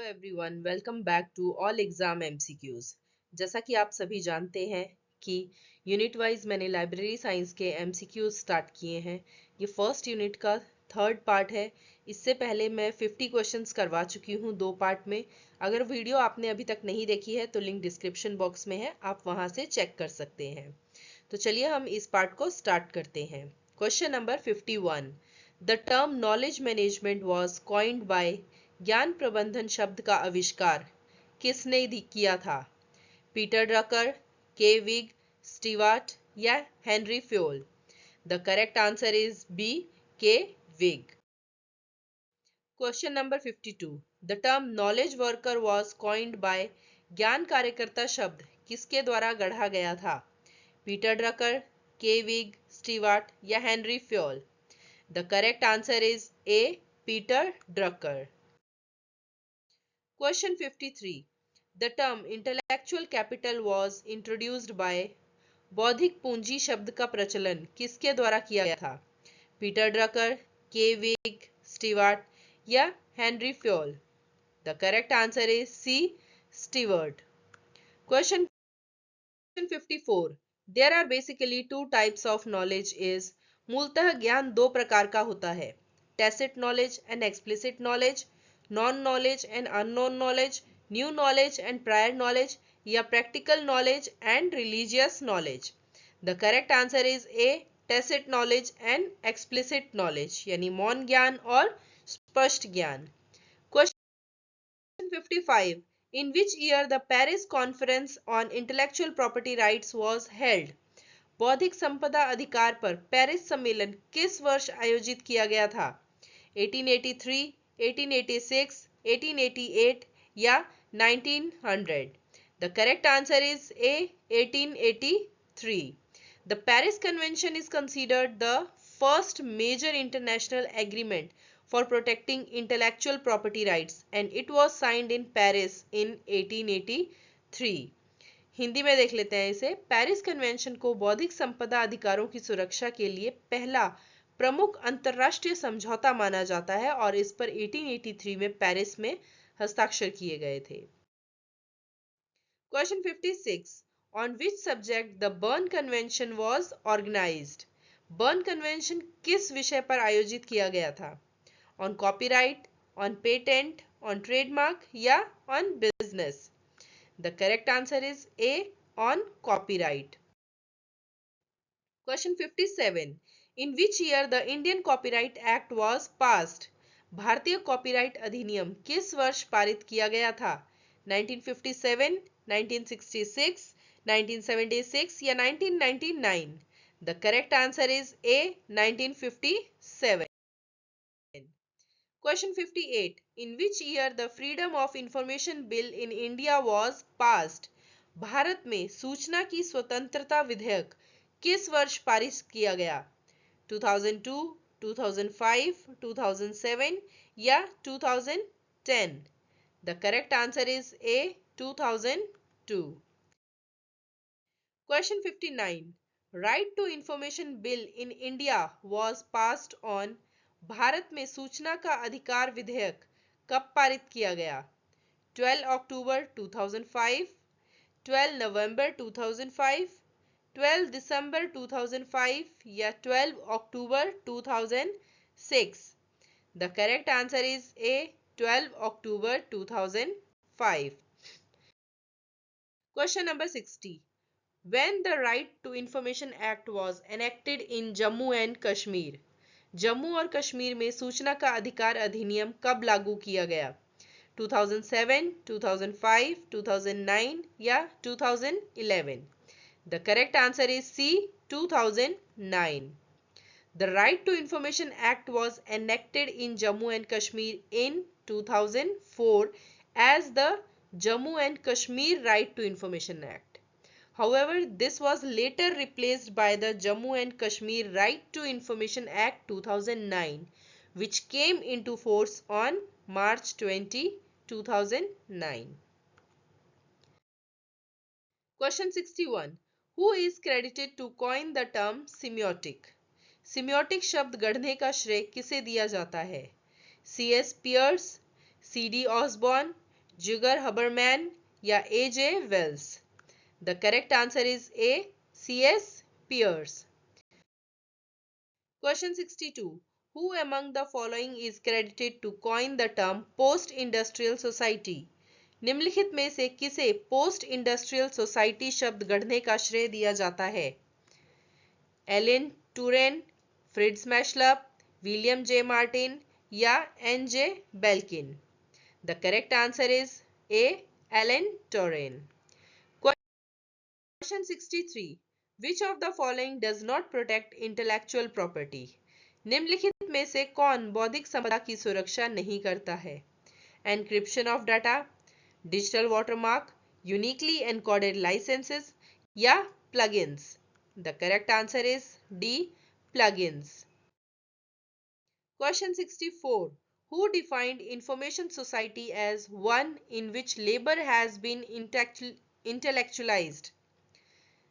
Everyone, welcome back to all exam MCQs. जैसा कि आप सभी जानते हैं कि यूनिट वाइज मैंने लाइब्रेरी साइंस के एमसीक्यूज स्टार्ट किए हैं। ये फर्स्ट यूनिट का थर्ड पार्ट है। इससे पहले मैं 50 क्वेश्चंस करवा चुकी हूँ दो पार्ट में। अगर वीडियो आपने अभी तक नहीं देखी है तो लिंक डिस्क्रिप्शन बॉक्स में है, आप वहां से चेक कर सकते हैं। तो चलिए हम इस पार्ट को स्टार्ट करते हैं। Question number 51। The term knowledge management was coined by, ज्ञान प्रबंधन शब्द का आविष्कार किसने किया था? Peter Drucker, K wig, Stewart या Henry Fayol? The correct answer is B, K Wiig. Question number 52। The term knowledge worker was coined by, ज्ञान कार्यकर्ता शब्द किसके द्वारा गढ़ा गया था? Peter Drucker, K wig, Stewart या Henry Fayol? The correct answer is A, Peter Drucker. Question 53. The term intellectual capital was introduced by, बौद्धिक पूंजी शब्द का प्रचलन किसके द्वारा किया गया था? Peter Drucker, K wig, Stewart या Henry Fayol? The correct answer is C, Stewart. Question 54. There are basically two types of knowledge is, मूलतः ज्ञान दो प्रकार का होता है, tacit knowledge and explicit knowledge, known knowledge and unknown knowledge, new knowledge and prior knowledge या practical knowledge and religious knowledge? The correct answer is A, tacit knowledge and explicit knowledge, यानी मौन ज्ञान और स्पष्ट ज्ञान। Question 55. In which year the Paris conference on intellectual property rights was held? बौद्धिक संपदा अधिकार पर पेरिस सम्मेलन किस वर्ष आयोजित किया गया था? 1883, 1886, 1888 या 1900? The correct answer is A, 1883. The Paris Convention is considered the first major international agreement for protecting intellectual property rights and it was signed in Paris in 1883. Hindi में देख लेते हैं इसे। पेरिस कन्वेंशन को बौद्धिक संपदा अधिकारों की सुरक्षा के लिए पहला प्रमुख अंतरराष्ट्रीय समझौता माना जाता है और इस पर 1883 में पेरिस में हस्ताक्षर किए गए थे। Question 56. On which subject the Berne convention was organised? Berne convention किस विषय पर आयोजित किया गया था? On copyright, on patent, on trademark या on business? The correct answer is A, on copyright. Question 57. In which year the Indian Copyright Act was passed? भारतीय copyright अधिनियम किस वर्ष पारित किया गया था? 1957, 1966, 1976 या 1999? The correct answer is A, 1957. Question 58. In which year the Freedom of Information Bill in India was passed? Bharat में सूचना की स्वतंत्रता विधेयक किस वर्ष पारित किया गया? 2002, 2005, 2007 या 2010? The correct answer is A, 2002. Question 59. Right to Information Bill in India was passed on, Bharat में सूचना का अधिकार विधेयक कब पारित किया गया? 12 अक्टूबर 2005, 12 नवंबर 2005, 12 दिसंबर 2005 या 12 अक्टूबर 2006? The correct answer is A, 12 October 2005. Question number 60. When the Right to Information Act was enacted in Jammu and Kashmir? Jammu और कश्मीर में सूचना का अधिकार अधिनियम कब लागू किया गया? 2007, 2005, 2009 या 2011? The correct answer is C, 2009. The Right to Information Act was enacted in Jammu and Kashmir in 2004 as the Jammu and Kashmir Right to Information Act. However, this was later replaced by the Jammu and Kashmir Right to Information Act 2009, which came into force on March 20, 2009. Question 61. Who is credited to coin the term semiotic? Semiotic शब्द गढ़ने का श्रेय किसे दिया जाता है? C.S. Peirce, C.D. Osborne, जिगर Habermas या A.J. Wells? The correct answer is A. C.S. Peirce. Question 62. Who among the following is credited to coin the term post-industrial society? निम्नलिखित में से किसे पोस्ट इंडस्ट्रियल सोसाइटी शब्द गढ़ने का श्रेय दिया जाता है? Alain Touraine, Fritz Machlup, William J Martin या N.J. Belkin? The correct answer is A. Alain Touraine. Question 63. Which of the following does not protect intellectual property? निम्नलिखित में से कौन बौद्धिक संपदा की सुरक्षा नहीं करता है? Encryption of data, digital watermark, uniquely encoded licenses या plugins? The correct answer is D. Plugins. Question 64. Who defined information society as one in which labor has been intellectualized?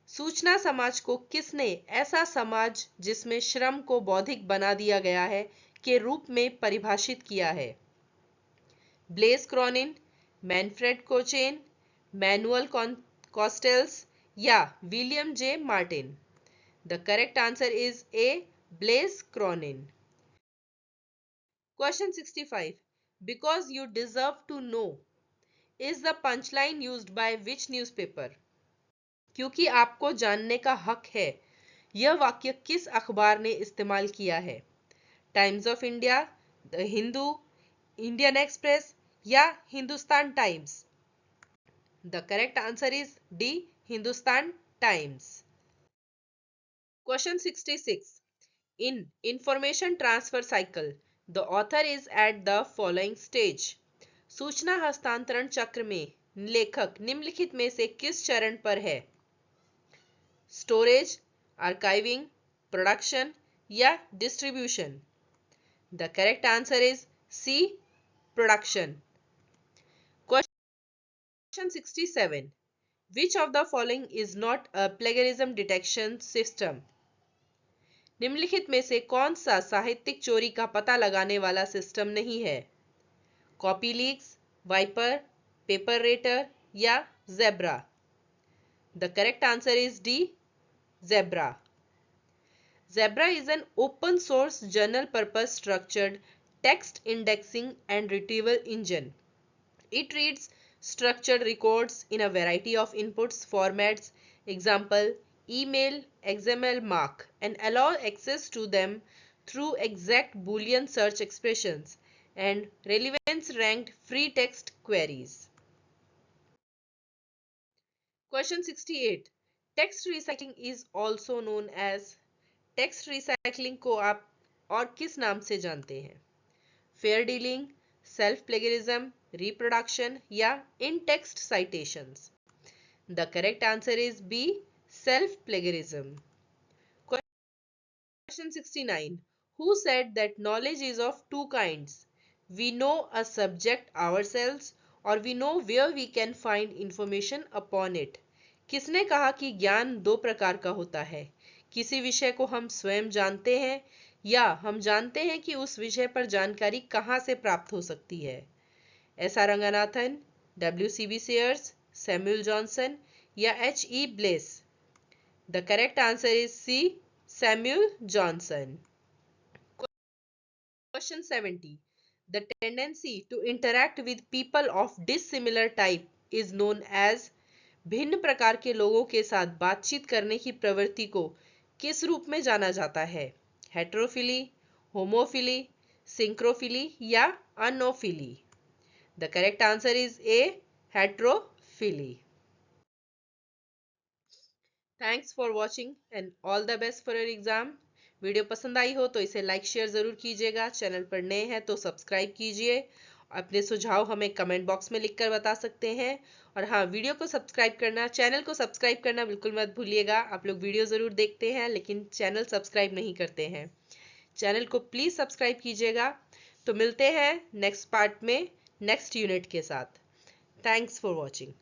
सूचना समाज को किसने ऐसा समाज जिसमें श्रम को बौद्धिक बना दिया गया है के रूप में परिभाषित किया है? Blaise Cronin, Manfred Kochen, Manuel Castells या William J Martin? The correct answer is A. Blaise Cronin. Question 65. Because you deserve to know is the punchline used by which newspaper? क्योंकि आपको जानने का हक है, यह वाक्य किस अखबार ने इस्तेमाल किया है? Times of India, the Hindu, Indian Express या Hindustan Times? The correct answer is D. Hindustan Times. Question 66. In information transfer cycle, the author is at the following stage. सूचना हस्तांतरण चक्र में लेखक निम्नलिखित में से किस चरण पर है? स्टोरेज, आर्काइविंग, प्रोडक्शन या distribution? The correct answer is C. Production. Question 67. Which of the following is not a plagiarism detection system? निम्नलिखित में से कौन सा साहित्यिक चोरी का पता लगाने वाला सिस्टम नहीं है? Copyleaks, Viper, PaperRater या Zebra? The correct answer is D. Zebra. Zebra is an open source journal purpose structured text indexing and retrieval engine. It reads structured records in a variety of inputs formats, example email, XML, mark, and allow access to them through exact Boolean search expressions and relevance ranked free text queries. Question 68. Text recycling is also known as. Text recycling को आप और किस नाम से जानते हैं? Fair dealing, self plagiarism, reproduction या in text citations? The correct answer is B. Self plagiarism. Question 69. Who said that knowledge is of two kinds? We know a subject ourselves or we know where we can find information upon it. किसने कहा कि ज्ञान दो प्रकार का होता है? किसी विषय को हम स्वयं जानते हैं या हम जानते हैं कि उस विषय पर जानकारी कहाँ से प्राप्त हो सकती है? S.R. Ranganathan, W.C.B. Shares, Samuel Johnson या H.E. Bless? The correct answer is C. Samuel Johnson. Question 70. The tendency to interact with people of dissimilar type is known as. भिन्न प्रकार के लोगों के साथ बातचीत करने की प्रवृत्ति को किस रूप में जाना जाता है? हेट्रोफिली, होमोफिली, सिंक्रोफिली या anophily? The correct answer is A. Heterophily. Thanks for watching and all the best for your exam. Video पसंद आई हो तो इसे लाइक शेयर जरूर कीजिएगा. चैनल पर नए हैं तो सब्सक्राइब कीजिए. अपने सुझाव हमें कमेंट बॉक्स में लिखकर बता सकते हैं. और हाँ, वीडियो को सब्सक्राइब करना, चैनल को सब्सक्राइब करना बिल्कुल मत भूलिएगा. आप लोग वीडियो ज़रूर देखते हैं लेकिन चैनल सब्सक्राइब नहीं करते हैं. चैनल को प्लीज़ सब्सक्राइब कीजिएगा. तो मिलते हैं नेक्स्ट पार्ट में नेक्स्ट यूनिट के साथ. Thanks for watching.